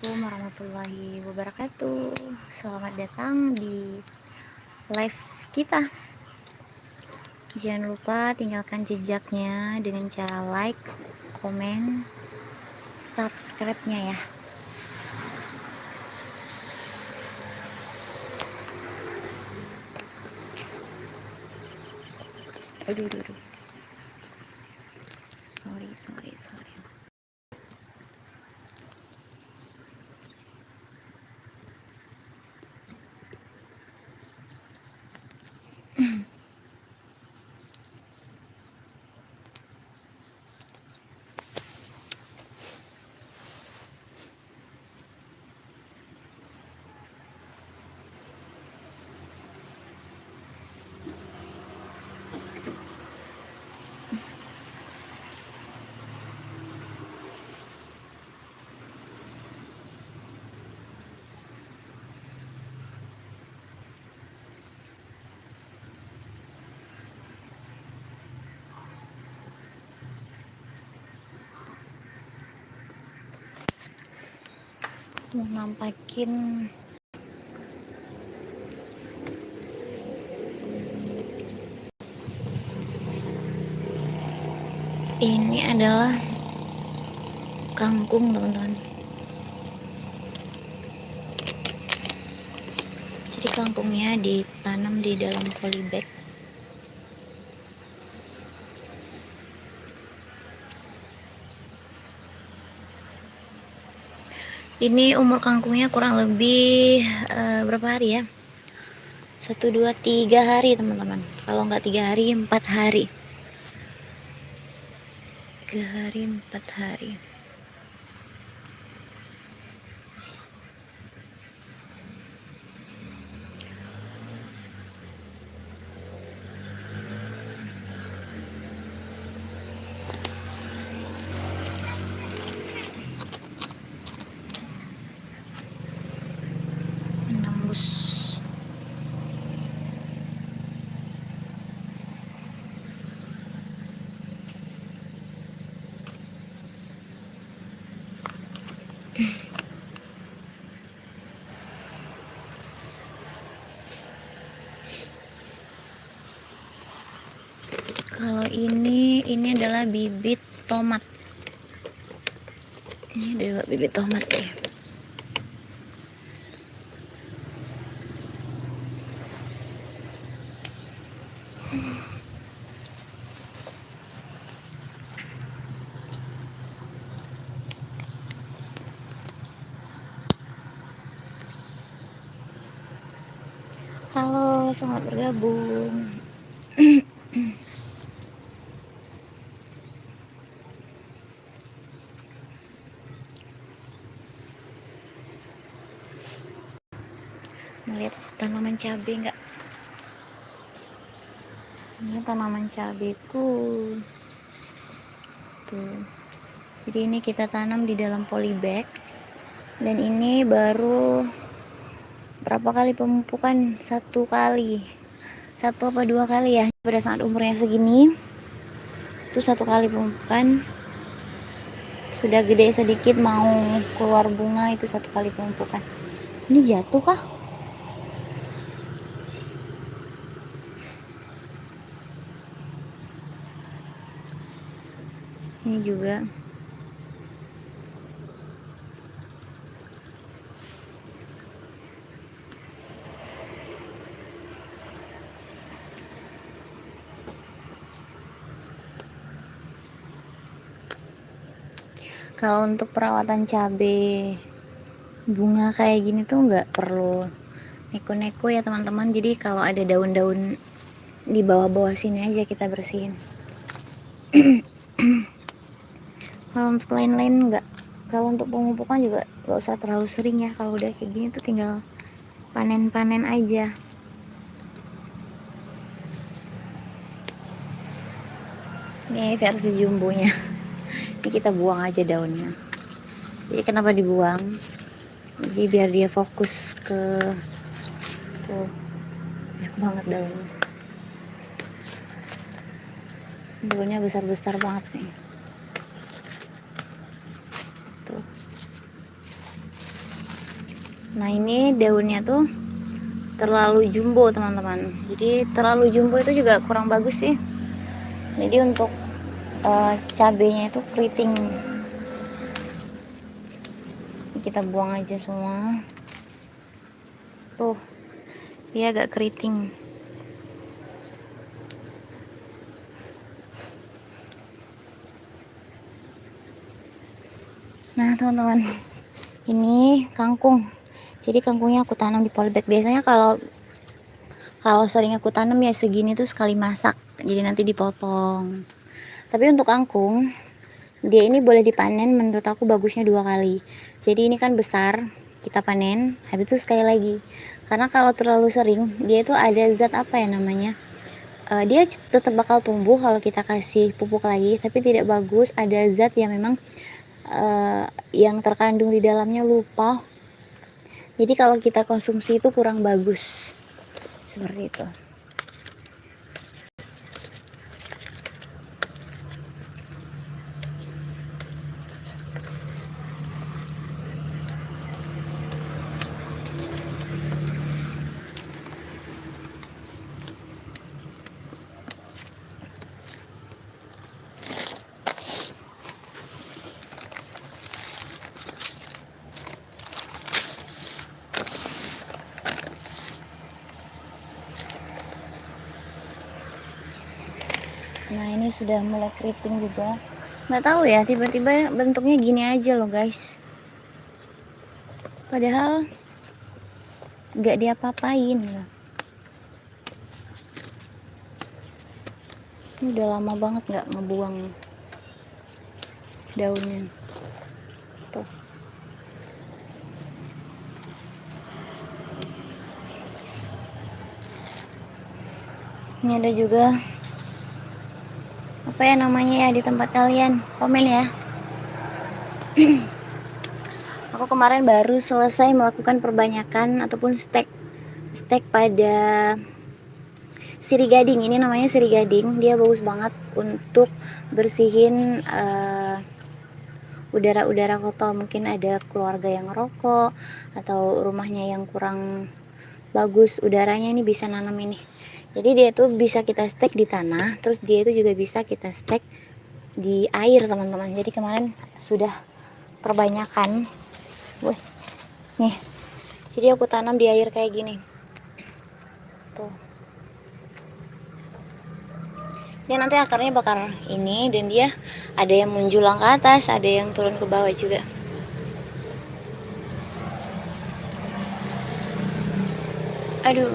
Assalamualaikum warahmatullahi wabarakatuh. Selamat datang di live kita. Jangan lupa tinggalkan jejaknya dengan cara like, komen, subscribe-nya ya. Aduh. Sorry. Mau nampakin ini adalah kangkung, teman-teman. Jadi kangkungnya ditanam di dalam polybag. Ini umur kangkungnya kurang lebih berapa hari ya? 1, 2, 3 hari, teman-teman. Kalau nggak 3 hari, 4 hari. 3 hari, 4 hari. Menembus. Kalau ini adalah bibit tomat. Ini adalah bibit tomat ya. Halo, selamat bergabung. Melihat tanaman cabai enggak? Ini tanaman cabeku. Tuh. Jadi ini kita tanam di dalam polybag. Dan ini baru berapa kali pemupukan? 1 kali. 1 apa 2 kali ya? Pada saat umurnya segini, itu 1 kali pemupukan. Sudah gede sedikit mau keluar bunga, itu 1 kali pemupukan. Ini jatuh kah? Ini juga. Kalau untuk perawatan cabai bunga kayak gini tuh nggak perlu neko-neko ya teman-teman. Jadi kalau ada daun-daun di bawah-bawah sini aja kita bersihin. Kalau untuk lain-lain nggak. Kalau untuk pemupukan juga nggak usah terlalu sering ya. Kalau udah kayak gini tuh tinggal panen-panen aja. Ini versi jumbonya. Ini kita buang aja daunnya. Jadi kenapa dibuang? Jadi biar dia fokus ke tuh, banyak banget daunnya. Daunnya besar-besar banget nih. Tuh. Nah ini daunnya tuh terlalu jumbo teman-teman, jadi terlalu jumbo itu juga kurang bagus sih. Jadi untuk cabenya itu keriting, kita buang aja semua. Tuh dia agak keriting. Nah teman-teman, ini kangkung. Jadi kangkungnya aku tanam di polybag. Biasanya kalau sering aku tanam ya segini tuh sekali masak, jadi nanti dipotong. Tapi untuk kangkung, dia ini boleh dipanen, menurut aku bagusnya 2 kali. Jadi ini kan besar, kita panen habis itu sekali lagi. Karena kalau terlalu sering, dia itu ada zat apa ya namanya, dia tetap bakal tumbuh kalau kita kasih pupuk lagi, tapi tidak bagus. Ada zat yang memang yang terkandung di dalamnya, lupa. Jadi kalau kita konsumsi itu kurang bagus, seperti itu. Nah ini sudah mulai keriting juga, nggak tahu ya, tiba-tiba bentuknya gini aja loh guys, padahal nggak diapa-apain. Ini udah lama banget nggak ngebuang daunnya tuh. Ini ada juga apa ya namanya ya di tempat kalian, komen ya. Aku kemarin baru selesai melakukan perbanyakan ataupun stek pada sirih gading. Ini namanya sirih gading, dia bagus banget untuk bersihin udara-udara kotor. Mungkin ada keluarga yang ngerokok atau rumahnya yang kurang bagus udaranya, ini bisa nanam ini. Jadi dia tuh bisa kita stek di tanah, terus dia itu juga bisa kita stek di air teman-teman. Jadi kemarin sudah perbanyakan, wih nih, jadi aku tanam di air kayak gini tuh. Dia nanti akarnya bakal ini, dan dia ada yang menjulang ke atas, ada yang turun ke bawah juga. Aduh,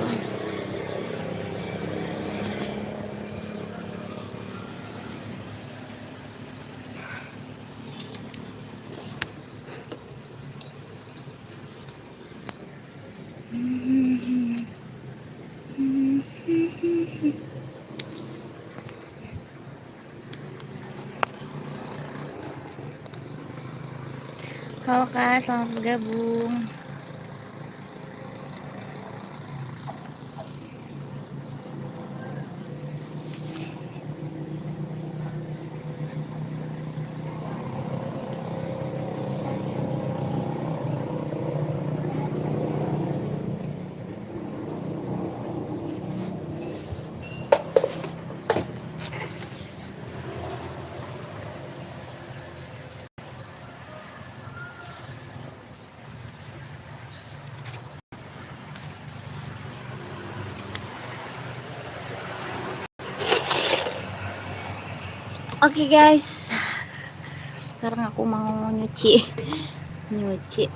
halo Kak, selamat bergabung. Oke guys, sekarang aku mau nyuci nyuci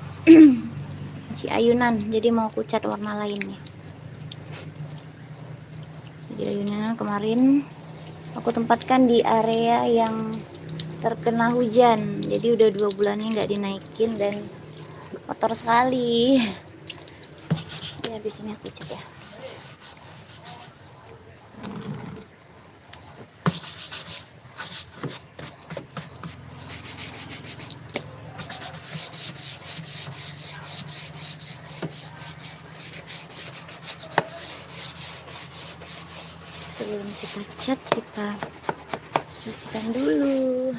ayunan, jadi mau aku cat warna lain nih. Jadi ayunan kemarin aku tempatkan di area yang terkena hujan, jadi udah 2 bulan ini nggak dinaikin dan kotor sekali ya. Habis ini aku cat ya. Sebelum kita cat, kita bersihkan dulu.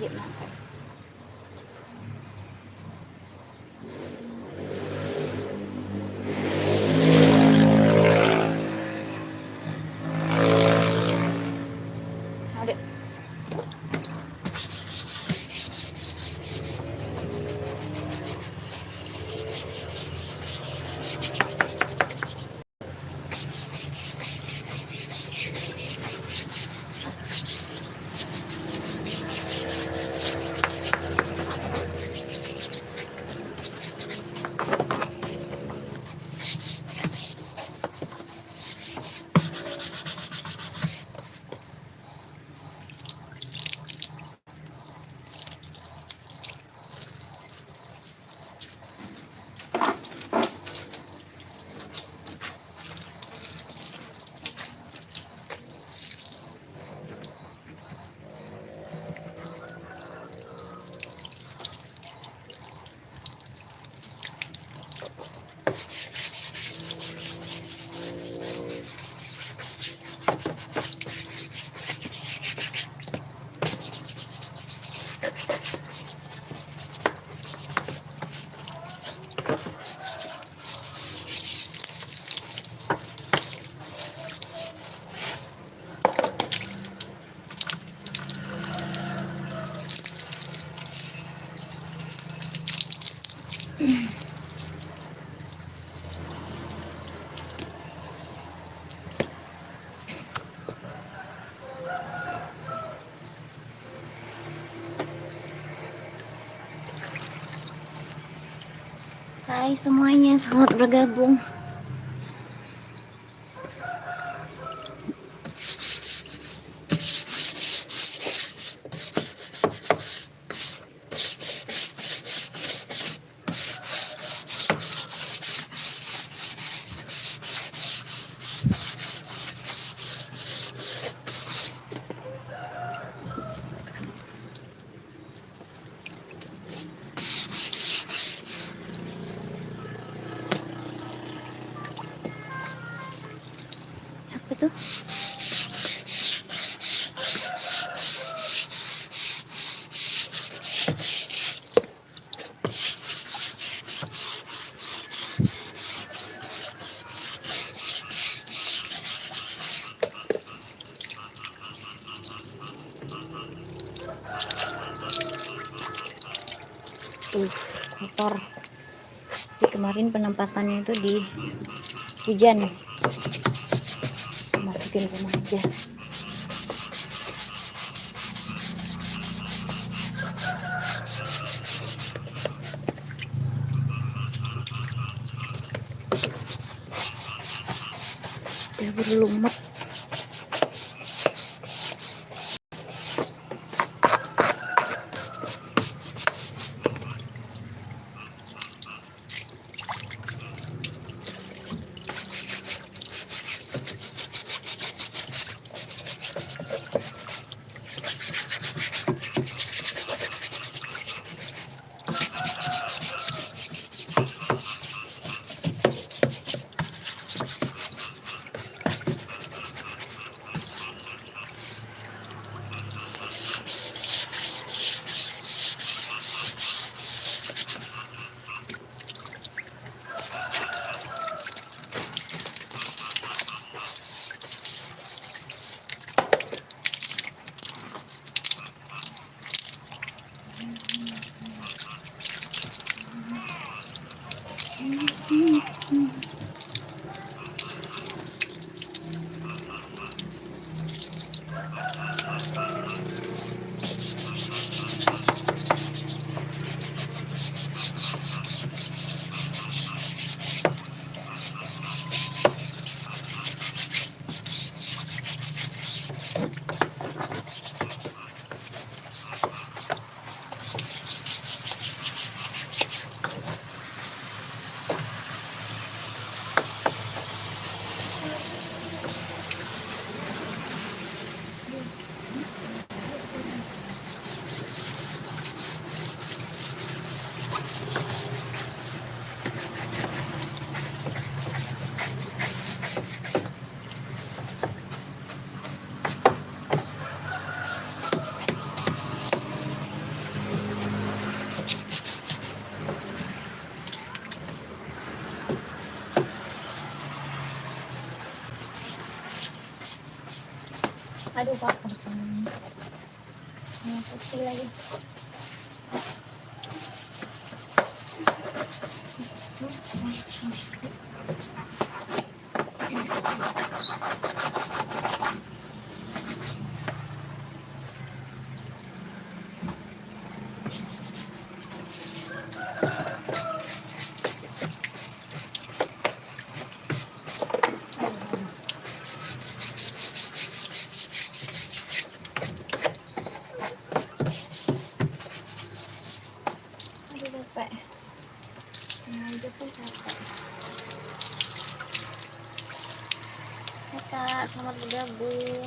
lanjut makan. Ada. Hai semuanya, selamat bergabung. Apa tuh? Kotor. Jadi kemarin penempatannya itu di hujan, masukin rumah aja. Udah berlumut. Aduh pak, kecil lagi. Aduh capek, ini aja pun capek. Hai kak, selamat bergabung.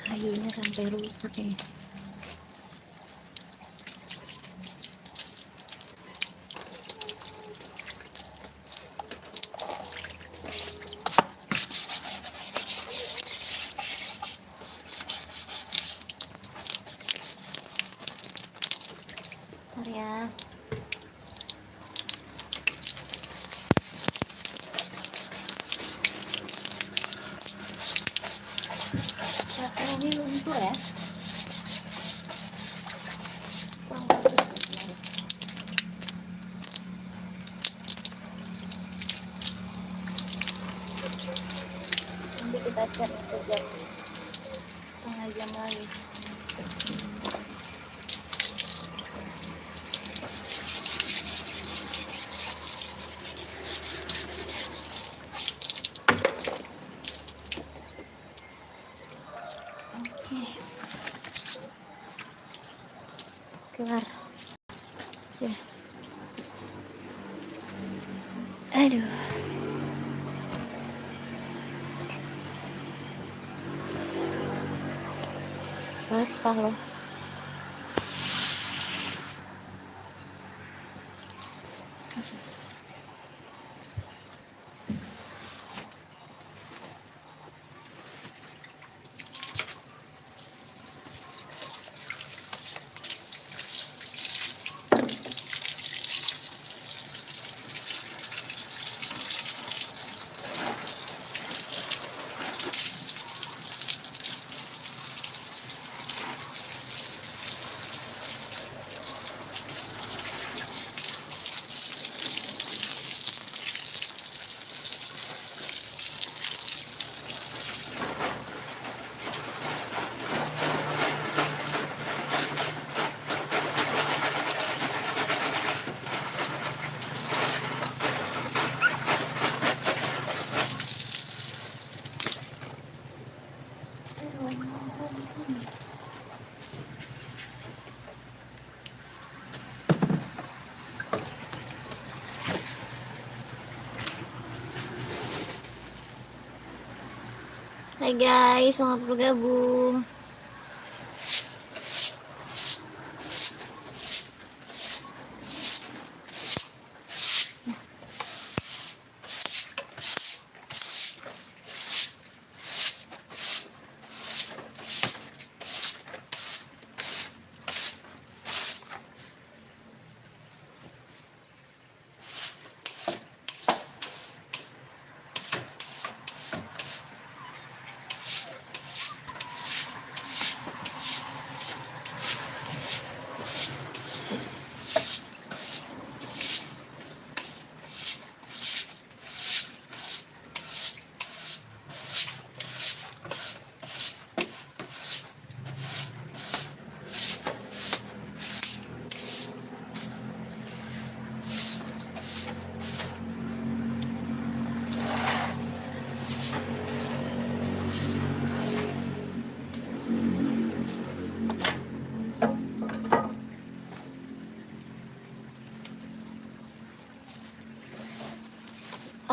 Kayunya sampai rusak ya. Bentar ya. Ini luntur ya. Kurang bagus. Nanti kita cek sejam, setengah jam lagi. Oke, kelar ya. Aduh, basah loh. Hai guys, selamat bergabung.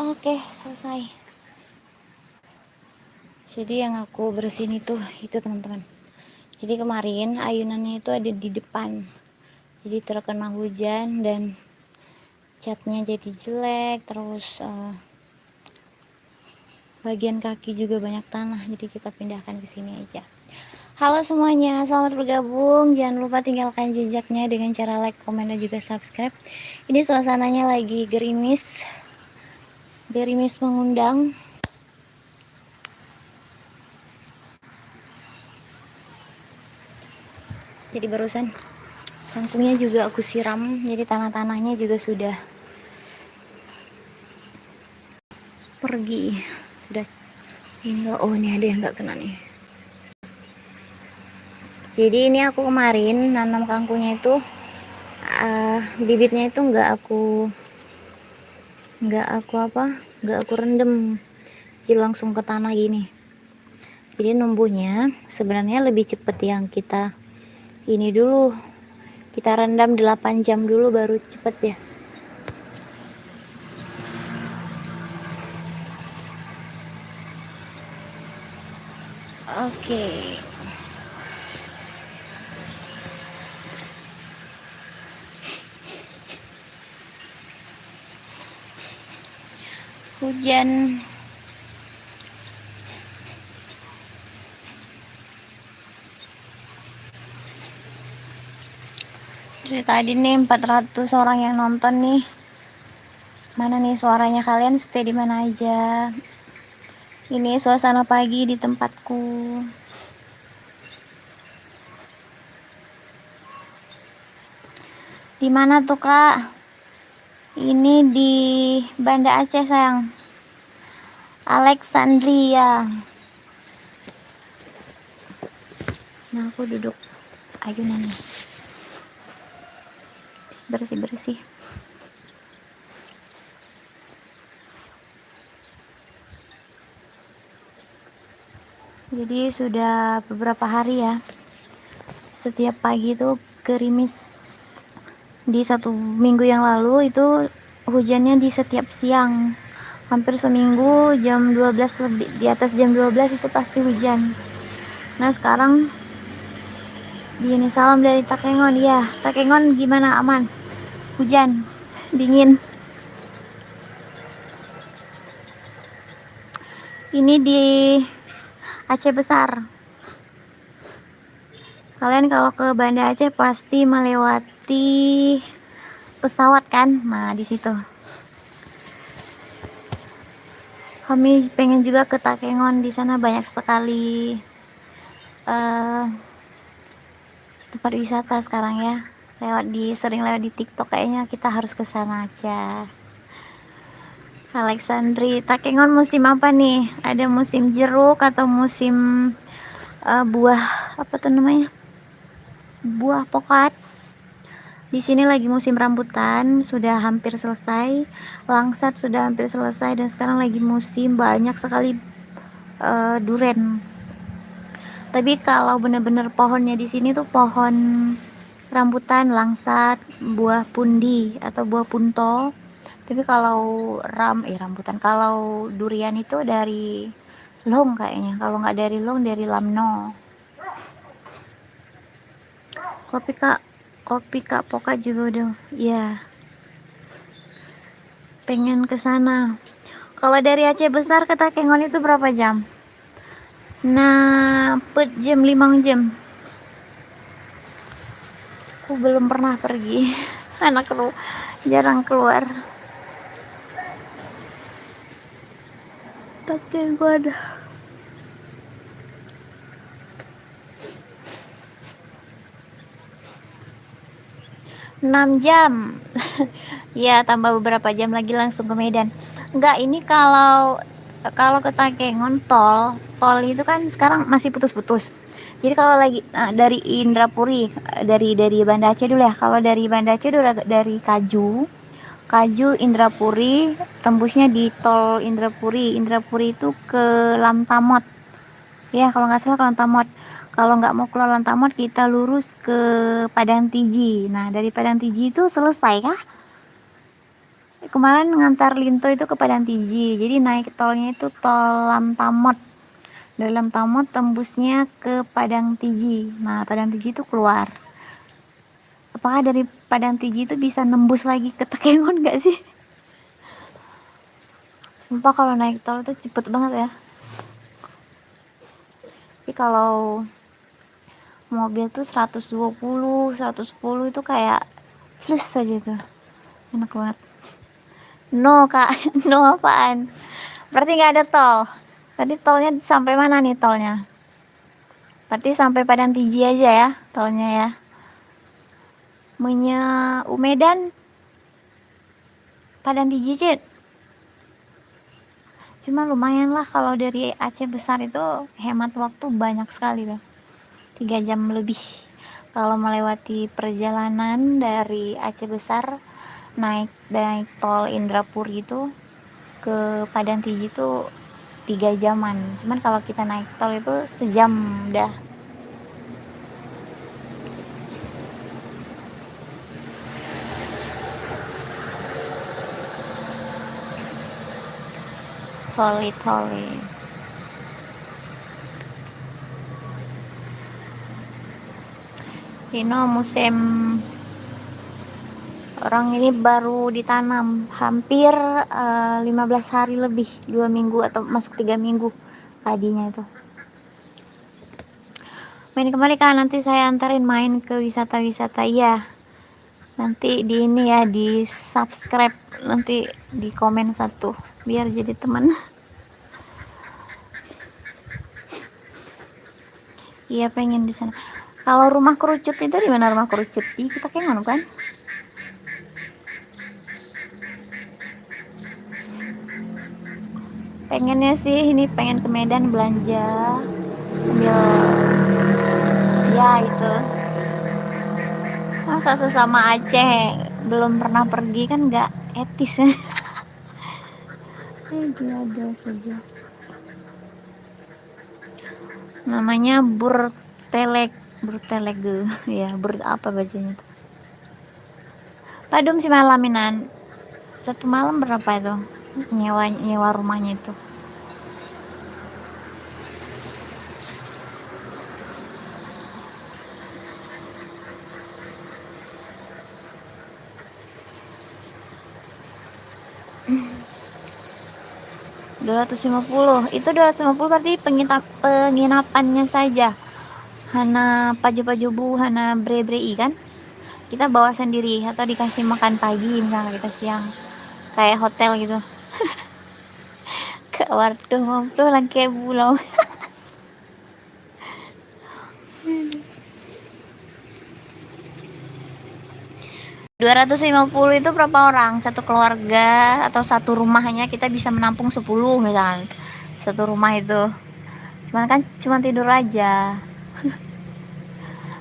Oke, selesai. Jadi yang aku bersihin itu teman-teman. Jadi kemarin ayunannya itu ada di depan, jadi terkena hujan dan catnya jadi jelek, terus bagian kaki juga banyak tanah, jadi kita pindahkan ke sini aja. Halo semuanya, selamat bergabung. Jangan lupa tinggalkan jejaknya dengan cara like, komen, dan juga subscribe. Ini suasananya lagi gerimis, gerimis mengundang. Jadi barusan kangkungnya juga aku siram, jadi tanah-tanahnya juga sudah pergi, sudah tinggal. Oh, ini ada yang nggak kena nih. Jadi ini aku kemarin nanam kangkungnya itu bibitnya itu nggak aku rendem, jadi langsung ke tanah gini. Jadi numbuhnya sebenarnya lebih cepet yang kita ini dulu, kita rendam 8 jam dulu baru cepet ya. Oke. Hujan. Dari tadi nih 400 orang yang nonton nih. Mana nih suaranya kalian, stay di mana aja? Ini suasana pagi di tempatku. Di mana tuh, Kak? Ini di Banda Aceh, sayang. Alexandria. Nah, aku duduk ayunan nih. Bersih-bersih. Jadi sudah beberapa hari ya, setiap pagi tuh gerimis. Di 1 minggu yang lalu itu hujannya di setiap siang, hampir seminggu jam 12 lebih, di atas jam 12 itu pasti hujan. Nah sekarang gini, salam dari Takengon. Ya, Takengon gimana, aman? Hujan, dingin. Ini di Aceh Besar. Kalian kalau ke Banda Aceh pasti melewati pesawat kan? Nah, di situ. Kami pengen juga ke Takengon, di sana banyak sekali tempat wisata sekarang ya. Sering lewat di TikTok, kayaknya kita harus ke sana aja. Alexandri, Takengon musim apa nih? Ada musim jeruk atau musim buah apa tuh namanya? Buah pokat. Di sini lagi musim rambutan, sudah hampir selesai. Langsat sudah hampir selesai dan sekarang lagi musim banyak sekali duren. Tapi kalau bener-bener pohonnya di sini tuh pohon rambutan, langsat, buah pundi atau buah punto. Tapi kalau rambutan, kalau durian itu dari long kayaknya. Kalau nggak dari long, dari lamno. Kopi kak Poka juga udah. Ya, pengen ke sana. Kalau dari Aceh Besar ke Takengon itu berapa jam? Nah, 4 jam, 5 jam. Aku belum pernah pergi. Anak jarang keluar. Takengon 6 jam. Ya, tambah beberapa jam lagi langsung ke Medan. Enggak, ini kalau ke Takengon tol itu kan sekarang masih putus-putus. Jadi kalau lagi dari Indrapuri, dari Banda Aceh dulu ya. Kalau dari Banda Aceh dari Kaju Indrapuri, tembusnya di tol Indrapuri. Indrapuri itu ke Lamtamot. Ya, kalau nggak salah ke Lamtamot. Kalau nggak mau keluar Lantamot, kita lurus ke Padang Tiji. Nah, dari Padang Tiji itu selesai kah? kemarin ngantar Linto itu ke Padang Tiji, jadi naik tolnya itu tol Lamtamot. Dari Lamtamot tembusnya ke Padang Tiji. Nah, Padang Tiji itu keluar. Apakah dari Padang Tiji itu bisa nembus lagi ke Takengon gak sih? Sumpah kalau naik tol itu cepet banget ya. Tapi kalau mobil tuh 120, 110 itu kayak slus aja tuh. Enak banget. No, Kak. No apaan? Berarti nggak ada tol. Tadi tolnya sampai mana nih tolnya? Berarti sampai Padang Tiji aja ya tolnya ya. Medan Padang Tiji Cid. Cuma lumayan lah kalau dari Aceh Besar itu hemat waktu banyak sekali tuh. 3 jam lebih. Kalau melewati perjalanan dari Aceh Besar naik tol Indrapuri itu ke Padang Tiji itu 3 jaman. Cuman kalau kita naik tol itu sejam dah. Solid. Ini musim orang ini baru ditanam hampir 15 hari lebih, 2 minggu atau masuk 3 minggu padinya itu. Main kemari Kak, nanti saya antarin main ke wisata-wisata ya. Nanti di ini ya, di subscribe, nanti di komen 1 biar jadi teman. Iya pengen di sana. Kalau rumah kerucut itu di mana rumah kerucut? Ih, kita kayak mana kan? Pengennya sih ini pengen ke Medan belanja sambil ya itu. Masa sesama Aceh belum pernah pergi kan nggak etis ya. Dia ada saja. Namanya Burtelege ya, apa bacanya itu. Padum si malaminan. 1 malam berapa itu? Nyewa rumahnya itu. $250. Itu 250 berarti penginapannya saja. Hana paju-pajubu, hana bre-brei kan? Kita bawa sendiri atau dikasih makan pagi misalnya kita siang. Kayak hotel gitu. Ke warung ngobrol lagi kayak pulau. 250 itu berapa orang? Satu keluarga atau satu rumahnya kita bisa menampung 10 misalnya. Satu rumah itu. Cuman kan cuma tidur aja.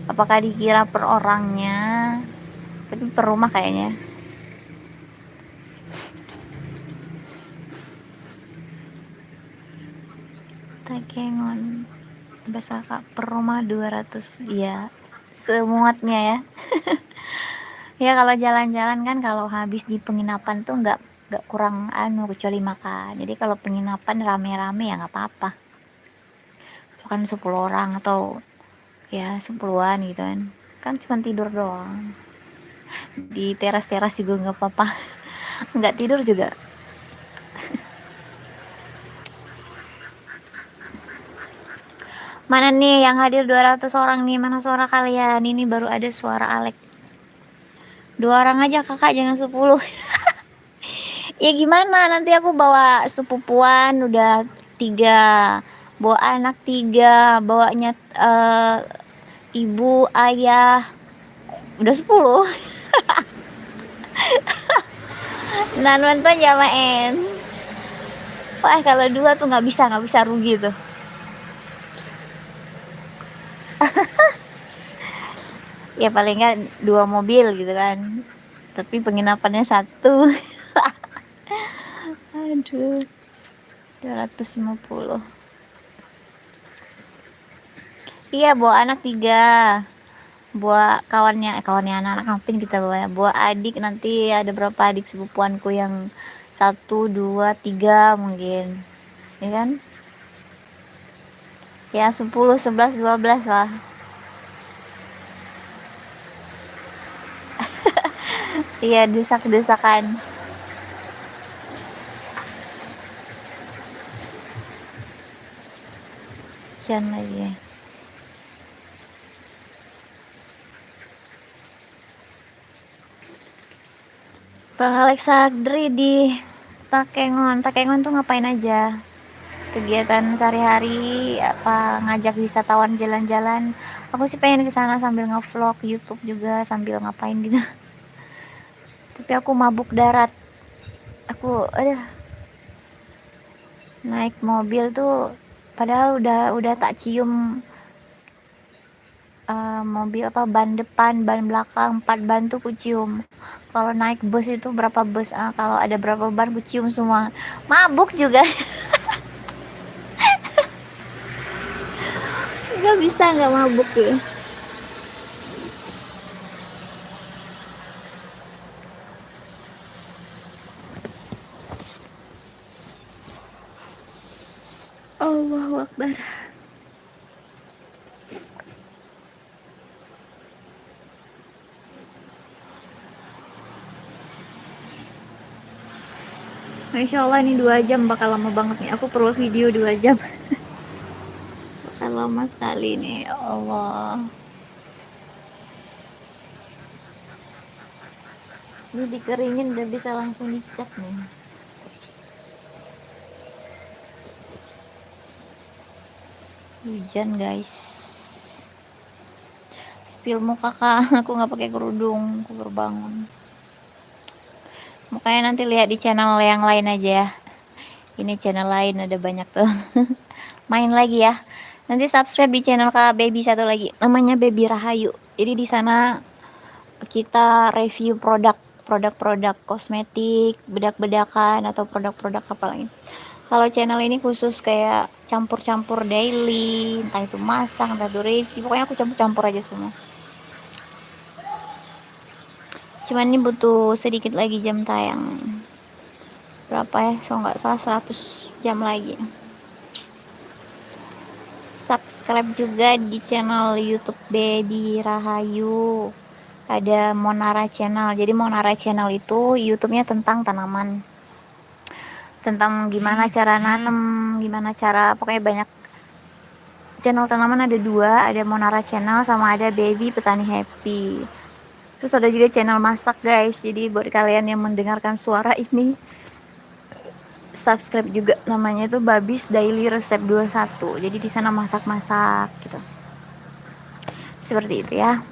Apakah dikira per orangnya? Tapi per rumah kayaknya. Takengon. Besar Kak, per rumah 200. Iya. Semuatnya ya. Ya kalau jalan-jalan kan kalau habis di penginapan tuh nggak kurang kecuali makan. Jadi kalau penginapan rame-rame ya nggak apa-apa. Bukan 10 orang atau ya 10-an gitu kan cuma tidur doang. Di teras-teras juga nggak apa-apa. Nggak tidur juga. Mana nih yang hadir 200 orang nih, mana suara kalian? Ini baru ada suara Alek. 2 orang aja kakak, jangan 10. Ya gimana, nanti aku bawa sepupuan udah 3, bawa anak 3, bawanya ibu, ayah udah 10. Nanuan tuh jamaen. Wah kalau 2 tuh nggak bisa rugi tuh. Ya paling nggak 2 mobil gitu kan, tapi penginapannya 1. Aduh, 250. Iya bawa anak 3, buat kawannya anak-anak ngapain kita bawa ya, buat adik nanti ada berapa adik sepupuanku yang 1, 2, 3 mungkin, ya kan, ya 10, 11, 12 lah. Iya, desak-desakan. Hujan lagi. Bang Alexandri di Takengon tuh ngapain aja? Kegiatan sehari-hari apa, ngajak wisatawan jalan-jalan? Aku sih pengen ke sana sambil ngevlog YouTube juga sambil ngapain gitu. Tapi aku mabuk darat. Aku naik mobil tuh padahal udah tak cium mobil apa, ban depan, ban belakang, 4 ban tuh ku cium. Kalau naik bus itu berapa bus, kalau ada berapa ban ku cium semua. Mabuk juga. Nggak bisa nggak mabuk ya. Allahu Akbar. Insya Allah ini 2 jam bakal lama banget nih. Aku perlu video 2 jam. Bakal lama sekali nih, ya Allah. Ini dikeringin udah bisa langsung dicat nih. Hujan guys. Spill muka kak. Aku nggak pakai kerudung. Aku baru bangun. Makanya nanti lihat di channel yang lain aja ya. Ini channel lain ada banyak tuh. Main lagi ya. Nanti subscribe di channel Kak Baby satu lagi. Namanya Baby Rahayu. Jadi di sana kita review produk kosmetik, bedak-bedakan atau produk-produk apa lagi. Kalau channel ini khusus kayak campur-campur daily, entah itu masak, entah itu review. Pokoknya aku campur-campur aja semua. Cuman ini butuh sedikit lagi jam tayang. Berapa ya? So nggak salah 100 jam lagi. Subscribe juga di channel YouTube Baby Rahayu. Ada Monara Channel. Jadi Monara Channel itu YouTube-nya tentang tanaman. Tentang gimana cara nanam, gimana cara, pokoknya banyak. Channel tanaman ada 2, ada Monara Channel sama ada Baby Petani Happy. Terus ada juga channel masak guys. Jadi buat kalian yang mendengarkan suara ini, subscribe juga, namanya itu Babis Daily Resep 21. Jadi di sana masak-masak gitu. Seperti itu ya.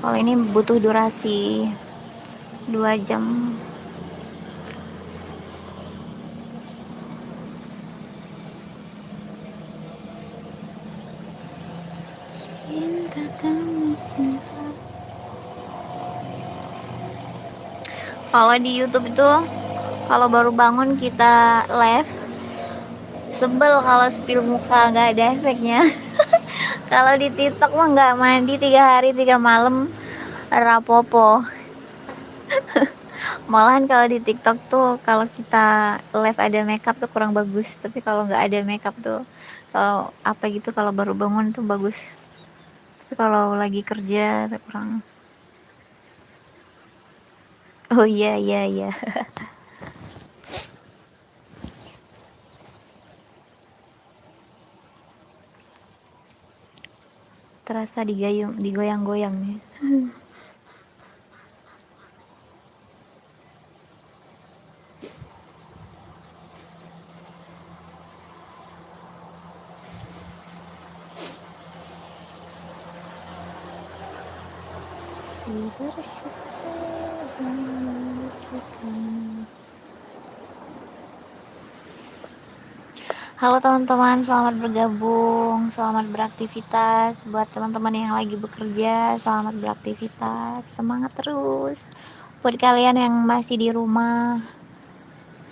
Kalau ini butuh durasi 2 jam. Cinta kamu cinta. Kalau di YouTube itu kalau baru bangun kita live, sebel kalau spill muka nggak ada efeknya. Kalau di TikTok mah nggak mandi 3 hari 3 malam rapopo. Malahan kalau di TikTok tuh kalau kita live ada makeup tuh kurang bagus, tapi kalau nggak ada makeup tuh, kalau apa gitu, kalau baru bangun tuh bagus. Tapi kalau lagi kerja tuh kurang. Oh iya iya iya. Terasa digoyang-goyang nih. Halo teman-teman, selamat bergabung, selamat beraktivitas. Buat teman-teman yang lagi bekerja, selamat beraktivitas, semangat terus. Buat kalian yang masih di rumah,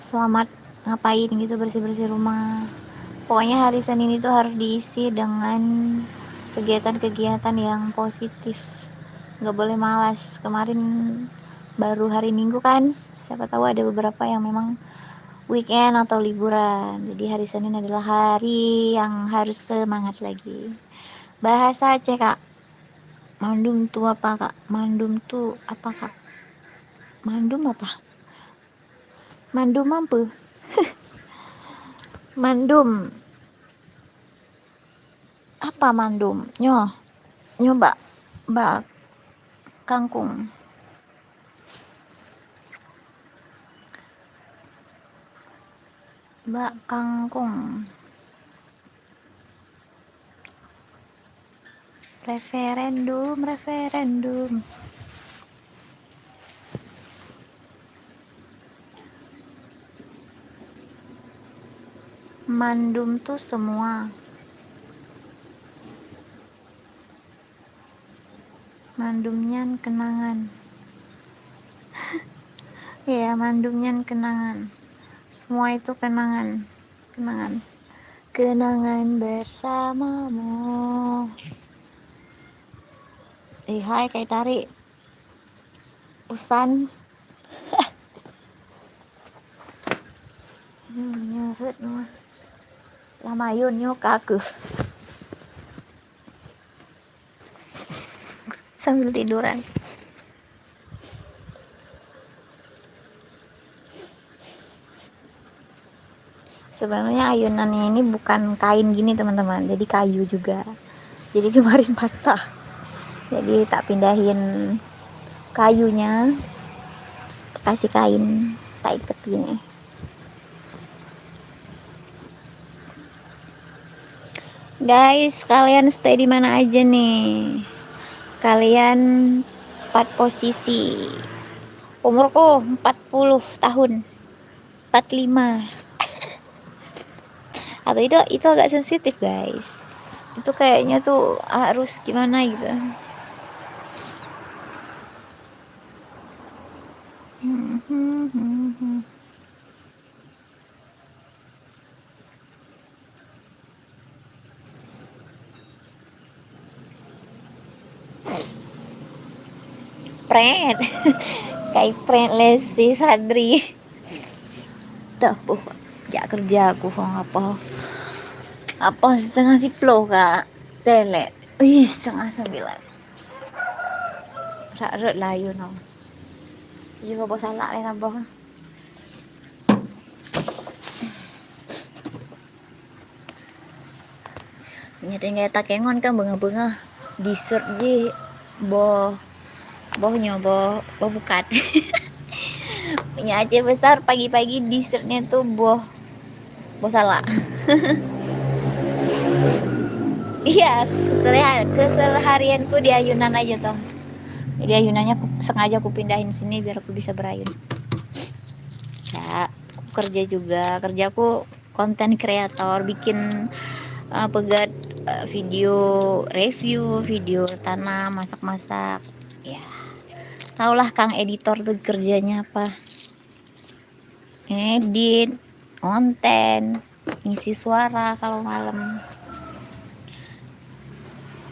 selamat ngapain gitu, bersih-bersih rumah. Pokoknya hari Senin itu harus diisi dengan kegiatan-kegiatan yang positif, nggak boleh malas. Kemarin baru hari Minggu kan, siapa tahu ada beberapa yang memang weekend atau liburan, jadi hari Senin adalah hari yang harus semangat lagi. Bahasa Aceh kak, mandum tuh apa kak? Mandum tuh apa kak? Mandum apa? Mandum apa? Mandum apa mandum? Nyoba bak kangkung. Bak kangkung. Referendum. Mandum tuh semua. Mandumnya kenangan. Ya, mandumnya kenangan. Semua itu kenangan. Kenangan bersamamu. Hai kayak tarik usan. Nyeret mah. Lamayun nyo kaku. Sambil tiduran. Sebenarnya ayunannya ini bukan kain gini teman-teman, jadi kayu juga. Jadi kemarin patah, jadi tak pindahin kayunya, kasih kain, tak ikat gini. Guys, kalian stay di mana aja nih? Kalian 4 posisi. Umurku 40 tahun. 45. Atau itu agak sensitif, guys. Itu kayaknya tuh harus gimana gitu. Pret. Kayak pret lesi Sadri. Tuh, ya kerja aku apa setengah 10 kak tele. Setengah 9. Rak lah you know. Juga bos salah lah nambah. Nyata ngeta kengon kan benga-benga dessert je bohnya bukat. Punya Aceh besar pagi-pagi dessertnya tuh boh salah. Iya, keseharianku di ayunan aja tuh. Jadi ayunannya sengaja aku pindahin sini biar aku bisa berayun. Ya, aku kerja juga. Kerjaku konten kreator, bikin pegat video review, video tanam, masak-masak. Ya, taulah Kang editor tuh kerjanya apa? Edit, konten, ngisi suara kalau malam.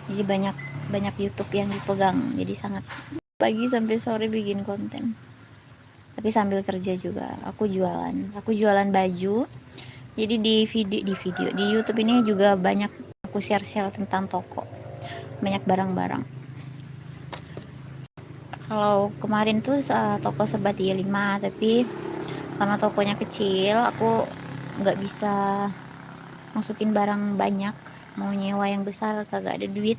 Jadi banyak YouTube yang dipegang. Jadi sangat pagi sampai sore bikin konten. Tapi sambil kerja juga. Aku jualan baju. Jadi di video di YouTube ini juga banyak aku share tentang toko. Banyak barang-barang. Kalau kemarin tuh toko serba 35, tapi karena tokonya kecil, aku nggak bisa masukin barang banyak. Mau nyewa yang besar kagak ada duit.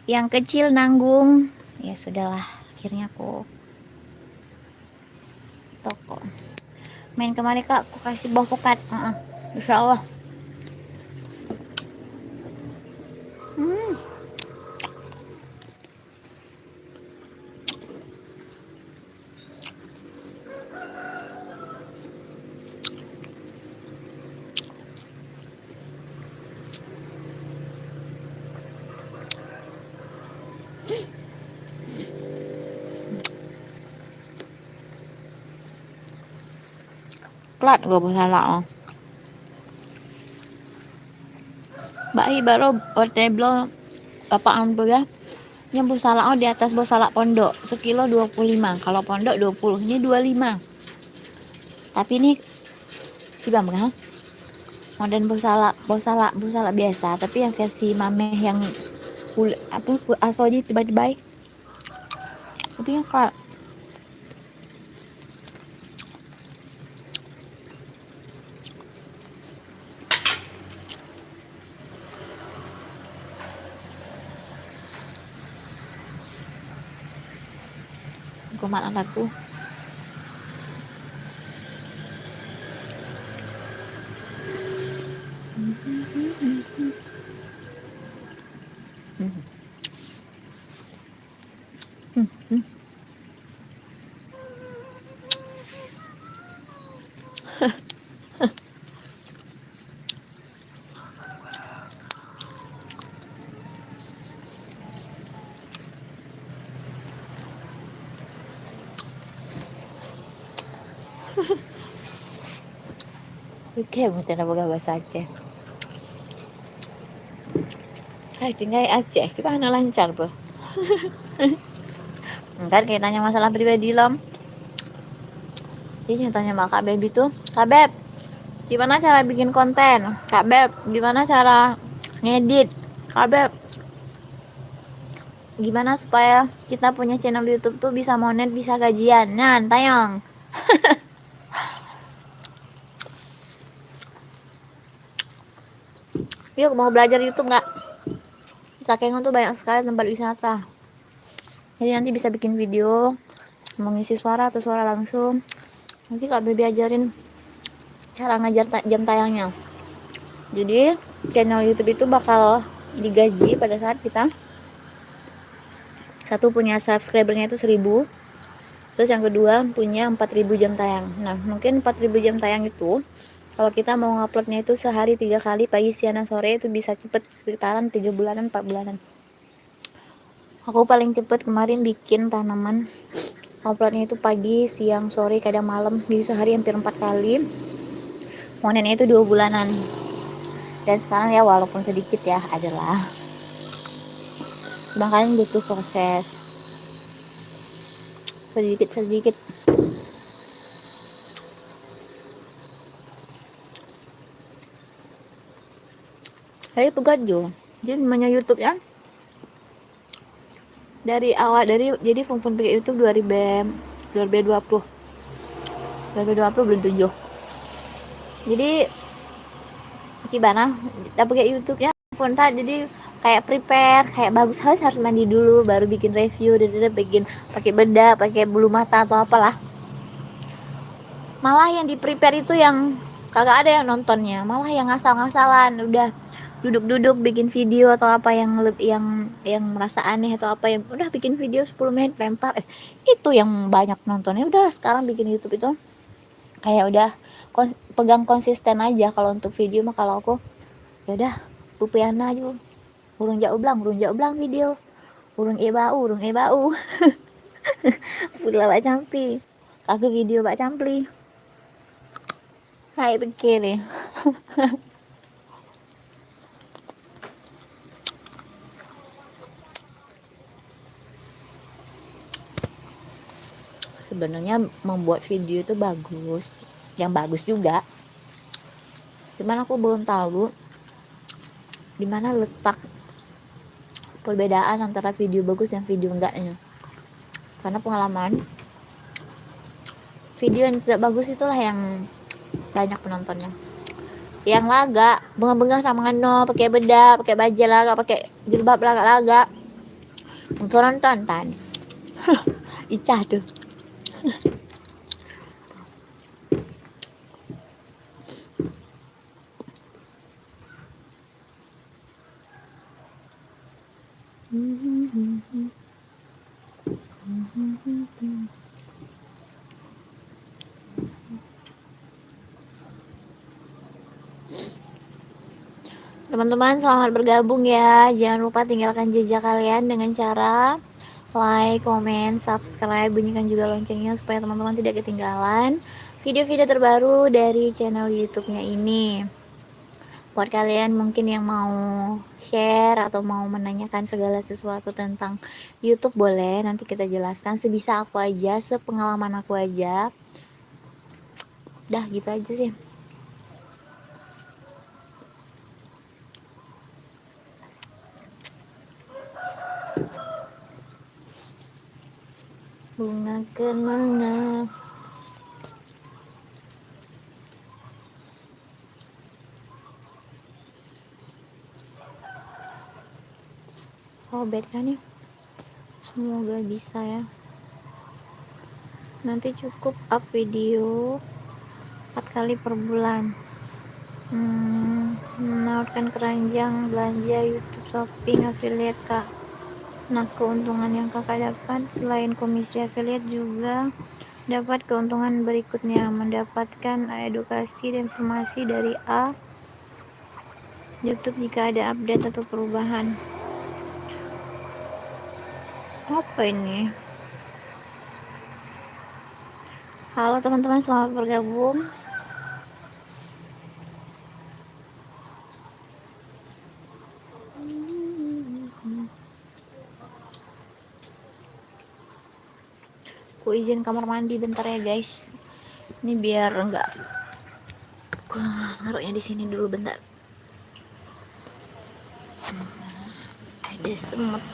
Yang kecil nanggung. Ya sudahlah, akhirnya aku toko. Main kemarin kak, aku kasih bawah pokat. Insya Allah. Klat gak salah. Baik baru orte belum Bapak ambil ya. Yang bosala di atas bosala pondok sekilo 25. Kalau pondok 20, ini 25. Tapi ini tiba enggak? Modern bosala biasa, tapi yang versi mameh yang aso aja tiba-tiba. Tapi yang kak kumat anakku. Oke, mungkin ada bahasa Aceh. Hai, tinggal Aceh, gimana lancar, Bu? Entar kayak tanya masalah pribadi, Lom. Jadi tanya sama Kak Beb itu, Kak Beb, gimana cara bikin konten? Kak Beb, gimana cara ngedit? Kak Beb, gimana supaya kita punya channel YouTube tuh bisa monet, bisa gajian? Nah, tayang. Yuk, mau belajar YouTube nggak? Sakengon tuh banyak sekali tempat wisata. Jadi nanti bisa bikin video, mengisi suara atau suara langsung. Nanti Kak Beb ajarin cara ngajar jam tayangnya. Jadi channel YouTube itu bakal digaji pada saat kita satu punya subscribernya itu 1000, terus yang kedua punya 4000 jam tayang. Nah mungkin 4000 jam tayang itu kalau kita mau nguploadnya itu sehari 3 kali, pagi siang dan sore, itu bisa cepet sekitaran 3 bulanan 4 bulanan. Aku paling cepet kemarin bikin tanaman, uploadnya itu pagi siang sore kadang malam, jadi sehari hampir 4 kali. Monennya itu 2 bulanan. Dan sekarang ya walaupun sedikit ya adalah, makanya butuh proses sedikit. Saya itu gajo. Jadi namanya YouTube ya. Dari awal jadi fun pakai YouTube 2020 belum 7. Jadi gimana? Kita pakai YouTube ya. Pun jadi kayak prepare, kayak bagus harus mandi dulu baru bikin review, dan bikin pakai bedak, pakai bulu mata atau apalah. Malah yang di prepare itu yang kagak ada yang nontonnya, malah yang ngasal-ngasalan, udah duduk-duduk bikin video atau apa yang merasa aneh atau apa, yang udah bikin video 10 menit lempar, itu yang banyak nontonnya. Udah sekarang bikin YouTube itu kayak udah pegang konsisten aja. Kalau untuk video mah kalau aku ya udah pupiana aja, urung jauh belang video, urung ebau pula bak campi kagak video bak campli. Hai begini. Sebenarnya membuat video itu bagus, yang bagus juga, cuman aku belum tahu di mana letak perbedaan antara video bagus dan video enggaknya. Karena pengalaman, video yang tidak bagus itulah yang banyak penontonnya. Yang laga bengah-bengah sama ngano, pakai bedak, pakai baju laga, pakai jilbab laga untuk nonton tan. Icah tuh. Teman-teman, selamat bergabung ya. Jangan lupa tinggalkan jejak kalian dengan cara like, comment, subscribe, bunyikan juga loncengnya supaya teman-teman tidak ketinggalan video-video terbaru dari channel YouTube-nya ini. Buat kalian mungkin yang mau share atau mau menanyakan segala sesuatu tentang YouTube, boleh nanti kita jelaskan sebisa aku aja, sepengalaman aku aja. Dah gitu aja sih. Bunga kenanga. Oh bad kan nih. Semoga bisa ya. Nanti cukup up video 4 kali per bulan. Menawarkan keranjang, belanja, YouTube, shopping, affiliate kak. Nah, keuntungan yang kakak dapat selain komisi affiliate juga dapat keuntungan berikutnya, mendapatkan edukasi dan informasi dari YouTube jika ada update atau perubahan. Apa ini? Halo teman-teman, selamat bergabung. Aku izin kamar mandi bentar ya guys. Ini biar enggak naruhnya di sini dulu bentar. Ada semut.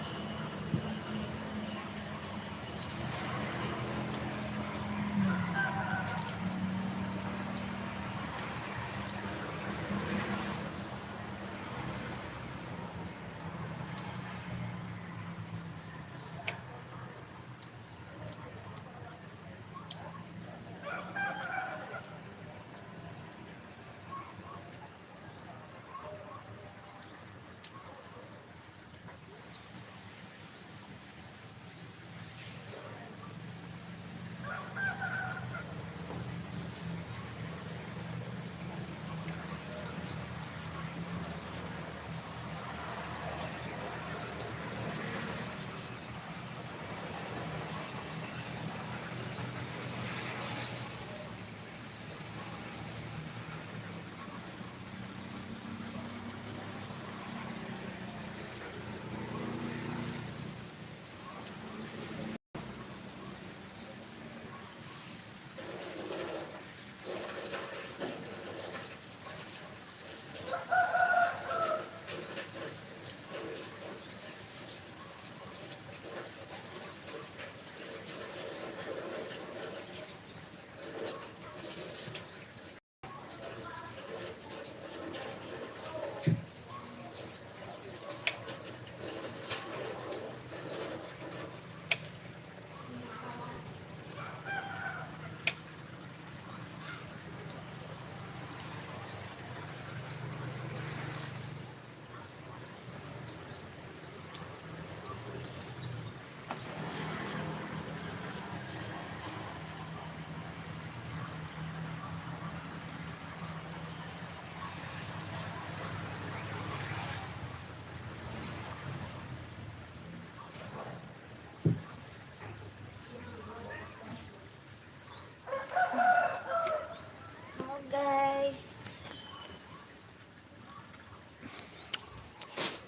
Guys,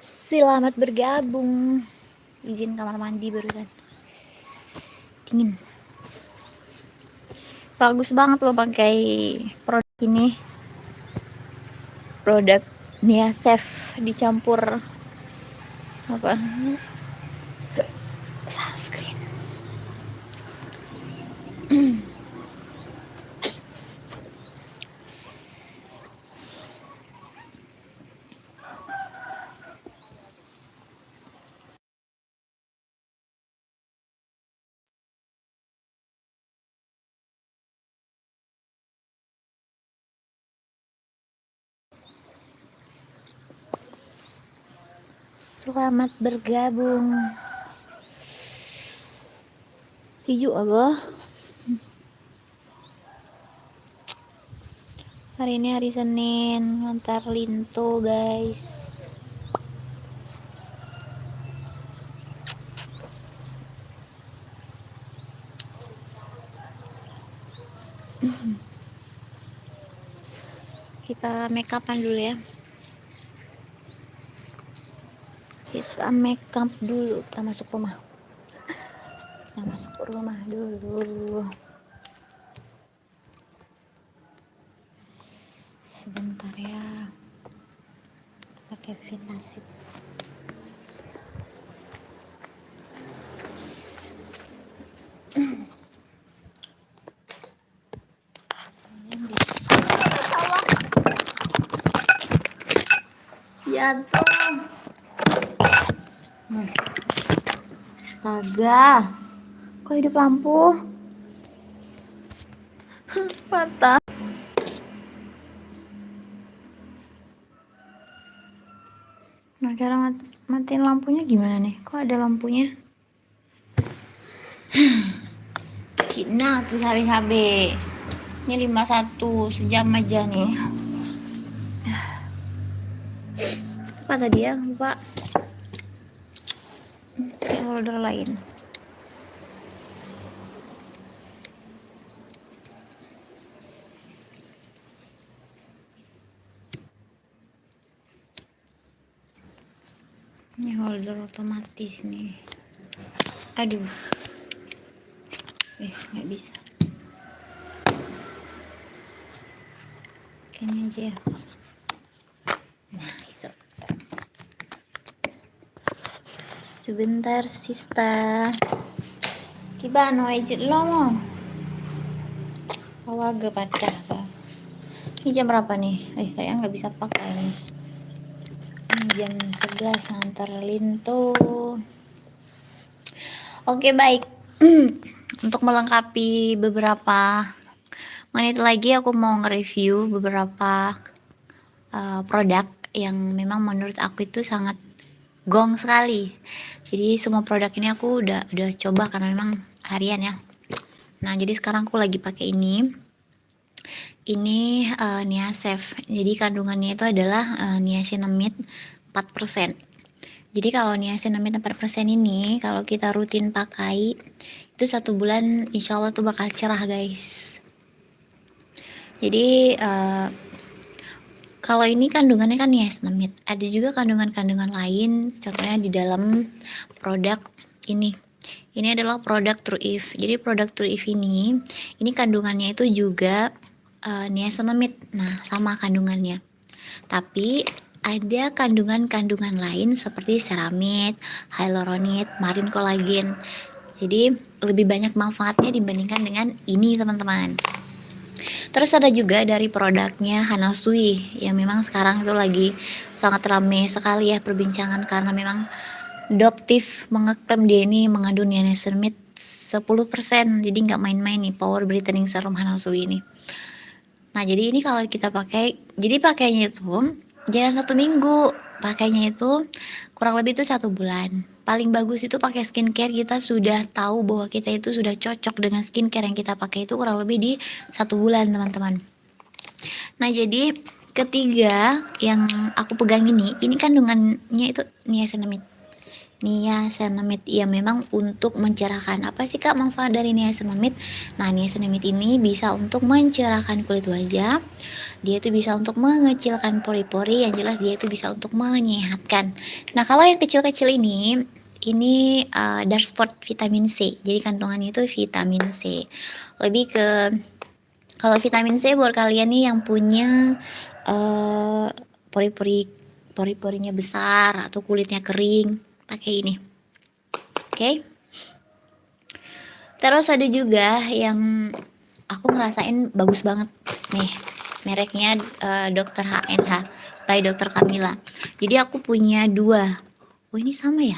selamat bergabung. Izin kamar mandi barusan dingin. Bagus banget loh pakai produk ini, produk Nia Safe dicampur apa sunscreen. Selamat bergabung. Sejuk agak. Hari ini hari Senin, ngantar Linto guys. Kita make upan dulu ya. Kita make up dulu, kita masuk rumah dulu. Sebentar ya, pakai Vitasit. Jatuh. Astaga, kok hidup lampu? Patah. Nah, cara matiin lampunya gimana nih? Kok ada lampunya? Cina tuh sabe-sabe. Ini 51 sejam aja nih. Apa tadi ya? Lupa. Kayak holder lain. Ini holder otomatis nih. Aduh. Nggak bisa. Kayaknya aja ya. Nah, bisa. Sebentar, Sista. Kiba no ejit lo mo. Awaga patah ka. Ini jam berapa nih? Kayaknya nggak bisa pakai nih. Ini jam 11 antar lintu. Oke, baik. Untuk melengkapi beberapa menit lagi aku mau nge-review beberapa produk yang memang menurut aku itu sangat gong sekali. Jadi semua produk ini aku udah coba karena memang harian ya. Nah, jadi sekarang aku lagi pakai ini. Ini Niasef. Jadi kandungannya itu adalah niacinamide 4%. Jadi kalau niacinamide 4% ini kalau kita rutin pakai itu 1 bulan insya Allah tuh bakal cerah, guys. Jadi kalau ini kandungannya kan niacinamide, ada juga kandungan-kandungan lain, contohnya di dalam produk ini. Ini adalah produk True If. Jadi produk True If ini kandungannya itu juga niacinamide. Nah, sama kandungannya. Tapi ada kandungan-kandungan lain seperti ceramide, hyaluronide, marine collagen. Jadi lebih banyak manfaatnya dibandingkan dengan ini, teman-teman. Terus ada juga dari produknya Hanasui yang memang sekarang itu lagi sangat ramai sekali ya perbincangan karena memang Doktif mengeklaim dia ini mengandung niacinamide 10%. Jadi nggak main-main nih power brightening serum Hanasui ini. Nah, jadi ini kalau kita pakai, jadi pakainya itu jangan 1 minggu, pakainya itu kurang lebih itu 1 bulan. Paling bagus itu pakai skincare, kita sudah tahu bahwa kita itu sudah cocok dengan skincare yang kita pakai itu kurang lebih di 1 bulan, teman-teman. Nah, jadi ketiga yang aku pegang ini kandungannya itu niacinamide. Niacinamide ya memang untuk mencerahkan. Apa sih Kak manfaat dari niacinamide? Nah, niacinamide ini bisa untuk mencerahkan kulit wajah. Dia itu bisa untuk mengecilkan pori-pori, yang jelas dia itu bisa untuk menyehatkan. Nah, kalau yang kecil-kecil ini dark spot vitamin C. Jadi kandungannya itu vitamin C. Lebih ke kalau vitamin C buat kalian nih yang punya pori-porinya besar atau kulitnya kering, pakai ini. Oke. Terus ada juga yang aku ngerasain bagus banget nih, mereknya Dr. HNH by Dr. Camilla. Jadi aku punya 2. Oh, ini sama ya?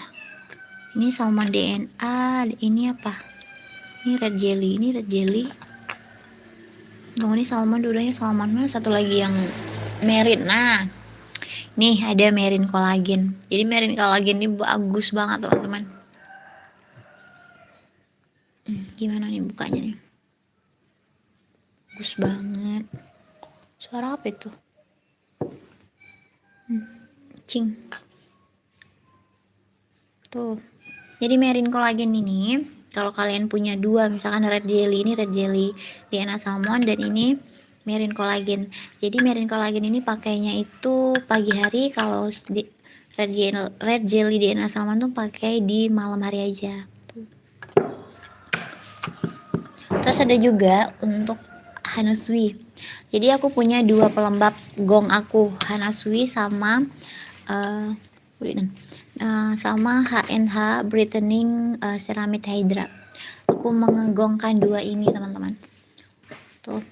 Ini salmon DNA, ini apa? Ini red jelly. Tunggu, ini salmon, dua-duanya salmon. Mana satu lagi yang merin? Nah, nih ada merin kolagen. Jadi merin kolagen ini bagus banget, teman-teman. Gimana nih bukanya nih? Bagus banget. Suara apa itu? Cing. Tuh. Jadi merin kolagen ini kalau kalian punya 2, misalkan red jelly DNA salmon, dan ini merin kolagen. Jadi merin kolagen ini pakainya itu pagi hari kalau red jelly DNA Salmon tuh pakai di malam hari aja. Terus ada juga untuk Hanasui. Jadi aku punya 2 pelembab gong aku, Hanasui sama sama HNH Brightening Ceramide Hydra. Aku mengegongkan 2 ini teman-teman. Tuh.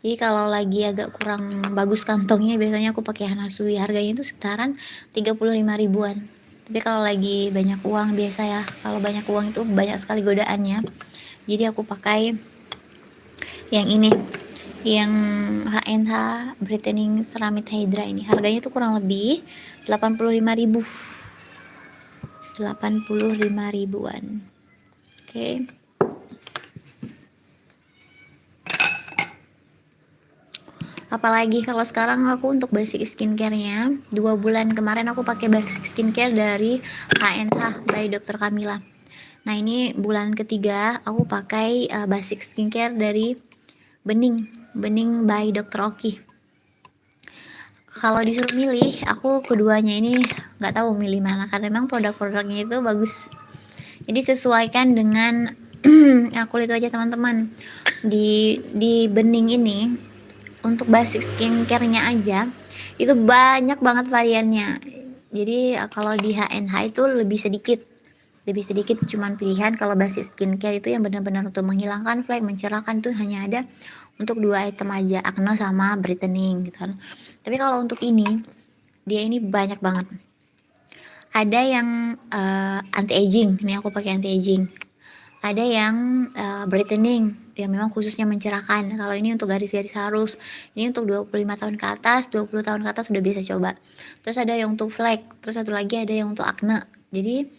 Jadi kalau lagi agak kurang bagus kantongnya biasanya aku pakai Hanasui. Harganya itu sekitaran 35 ribuan. Tapi kalau lagi banyak uang biasa ya. Kalau banyak uang itu banyak sekali godaannya. Jadi aku pakai yang ini. Yang HNH Brightening Ceramide Hydra ini. Harganya itu kurang lebih 85 ribu. 85 ribuan. Oke. Apalagi kalau sekarang aku untuk basic skincare-nya 2 bulan kemarin aku pakai basic skincare dari HNH by Dr. Camilla. Nah ini bulan ketiga aku pakai basic skincare dari Bening by Dr. Oki. Kalau disuruh milih aku keduanya ini nggak tahu milih mana karena memang produk-produknya itu bagus. Jadi sesuaikan dengan kulit wajah teman-teman. Di Bening ini untuk basic skincare-nya aja itu banyak banget variannya. Jadi kalau di HNH itu lebih sedikit cuman pilihan. Kalau basic skincare itu yang benar-benar untuk menghilangkan flek, mencerahkan tuh hanya ada untuk 2 item aja, acne sama brightening gitu kan. Tapi kalau untuk ini dia ini banyak banget. Ada yang anti aging, ini aku pakai anti aging. Ada yang brightening yang memang khususnya mencerahkan. Kalau ini untuk garis-garis halus, ini untuk 25 tahun ke atas, 20 tahun ke atas sudah bisa coba. Terus ada yang untuk flek, terus satu lagi ada yang untuk acne. Jadi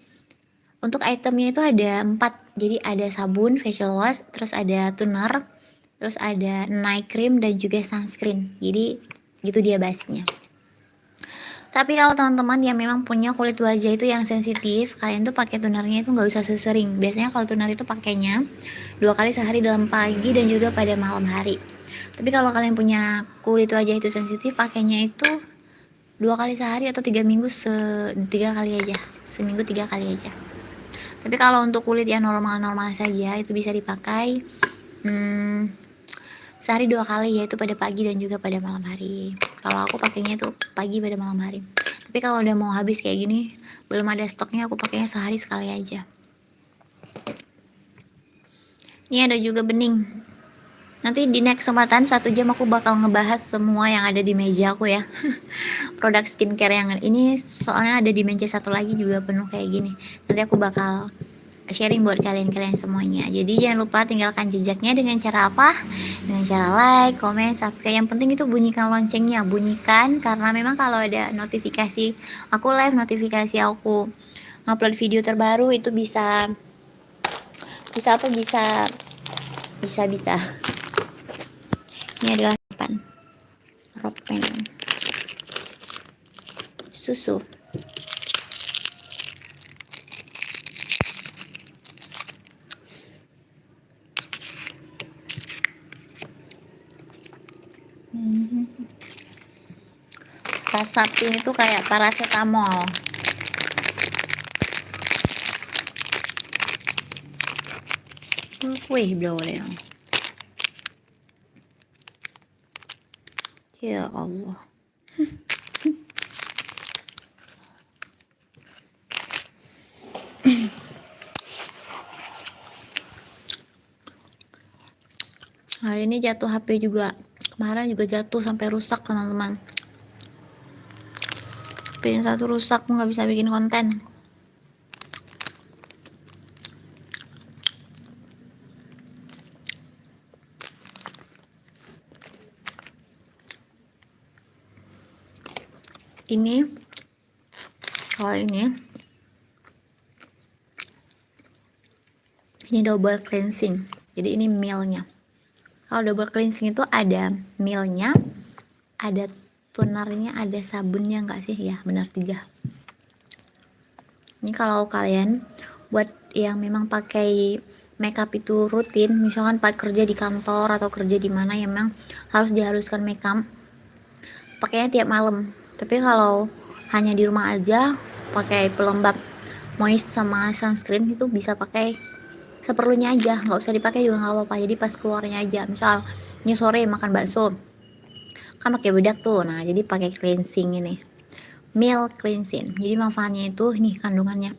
untuk itemnya itu ada 4. Jadi ada sabun, facial wash, terus ada toner, terus ada night cream dan juga sunscreen. Jadi gitu dia basicnya. Tapi kalau teman-teman yang memang punya kulit wajah itu yang sensitif, kalian tuh pakai tonernya itu nggak usah sesering. Biasanya kalau toner itu pakainya 2 kali sehari dalam pagi dan juga pada malam hari. Tapi kalau kalian punya kulit wajah itu sensitif, pakainya itu 2 kali sehari atau 3 minggu 3 kali aja. Seminggu 3 kali aja. Tapi kalau untuk kulit yang normal-normal saja itu bisa dipakai sehari 2 kali, yaitu pada pagi dan juga pada malam hari. Kalau aku pakainya itu pagi pada malam hari. Tapi kalau udah mau habis kayak gini, belum ada stoknya, aku pakainya sehari sekali aja. Ini ada juga Bening. Nanti di next kesempatan 1 jam aku bakal ngebahas semua yang ada di meja aku ya. Produk skincare yang ini soalnya ada di meja satu lagi juga penuh kayak gini. Nanti aku bakal sharing buat kalian semuanya. Jadi jangan lupa tinggalkan jejaknya dengan cara apa? Dengan cara like, comment, subscribe. Yang penting itu bunyikan loncengnya, bunyikan karena memang kalau ada notifikasi aku live, notifikasi aku ngupload video terbaru itu bisa ini adalah ropen susu. Kasapin itu kayak paracetamol. Wih, boleh. Ya Allah. Hari ini jatuh HP juga. Kemarin juga jatuh sampai rusak teman-teman. HP yang satu rusak, nggak bisa bikin konten. Ini kalau ini double cleansing. Jadi ini mealnya. Kalau double cleansing itu ada mealnya, ada tonernya, ada sabunnya, enggak sih? Ya benar 3. Ini kalau kalian buat yang memang pakai makeup itu rutin, misalkan pas kerja di kantor atau kerja di mana yang memang harus diharuskan makeup, pakainya tiap malam. Tapi kalau hanya di rumah aja pakai pelembab moist sama sunscreen, itu bisa pakai seperlunya aja, nggak usah dipakai juga nggak apa-apa. Jadi pas keluarnya aja, misal ini sore makan bakso kan pakai bedak tuh, nah jadi pakai cleansing ini, milk cleansing. Jadi manfaatnya itu nih kandungannya,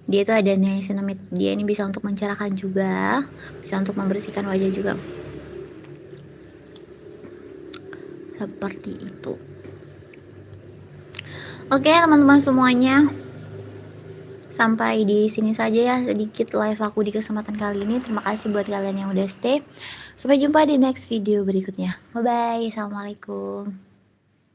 dia itu ada niacinamide, dia ini bisa untuk mencerahkan juga, bisa untuk membersihkan wajah juga, seperti itu. Oke teman-teman semuanya, sampai di sini saja ya sedikit live aku di kesempatan kali ini. Terima kasih buat kalian yang udah stay. Sampai jumpa di next video berikutnya. Bye bye. Assalamualaikum.